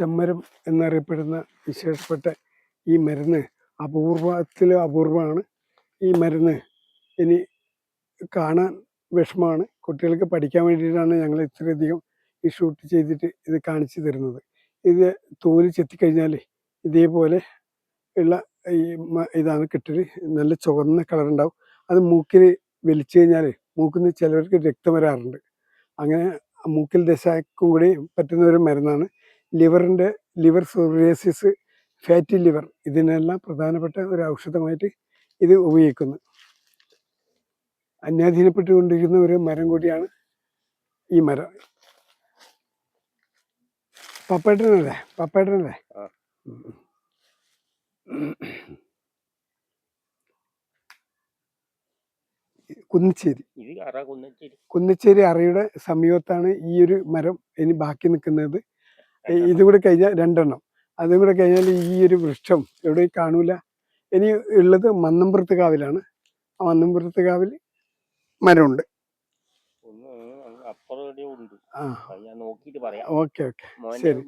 ചെമ്മരം എന്നറിയപ്പെടുന്ന വിശേഷപ്പെട്ട ഈ മരുന്ന് അപൂർവത്തിലും അപൂർവമാണ്. ഈ മരുന്ന് ഇനി കാണാൻ വിഷമമാണ്. കുട്ടികൾക്ക് പഠിക്കാൻ വേണ്ടിയിട്ടാണ് ഞങ്ങൾ ഇത്രയധികം ഈ ഷൂട്ട് ചെയ്തിട്ട് ഇത് കാണിച്ചു തരുന്നത്. ഇത് തോല് ചെത്തിക്കഴിഞ്ഞാൽ ഇതേപോലെ ഉള്ള ഇതാണ് കിട്ടല്. നല്ല ചുവന്ന കളറുണ്ടാവും. അത് മൂക്കിൽ വലിച്ചു കഴിഞ്ഞാൽ മൂക്കിൽ നിന്ന് ചിലർക്ക് രക്തം വരാറുണ്ട്. അങ്ങനെ മൂക്കിൽ ദശക്കും കൂടി പറ്റുന്ന ഒരു മരുന്നാണ്. ലിവർ സോറിയാസിസ്, ഫാറ്റി ലിവർ, ഇതിനെല്ലാം പ്രധാനപ്പെട്ട ഒരു ഔഷധമായിട്ട് ഇത് ഉപയോഗിക്കുന്നു. അന്യാധീനപ്പെട്ടുകൊണ്ടിരിക്കുന്ന ഒരു മരം കൂടിയാണ് ഈ മരം. പപ്പേട്ടനല്ലേ? കുന്നിച്ചേരി അറയുടെ സമീപത്താണ് ഈ ഒരു മരം ഇനി ബാക്കി നിൽക്കുന്നത്. ഇതും കൂടെ കഴിഞ്ഞാൽ 2 എണ്ണം. അതും കൂടെ കഴിഞ്ഞാൽ ഈ ഒരു വൃക്ഷം എവിടെയും കാണൂല. ഇനി ഉള്ളത് മന്നംപുറത്ത് കാവിലാണ്. ആ മന്നംപുറത്ത് കാവിൽ മരമുണ്ട്. ഓക്കെ ശരി.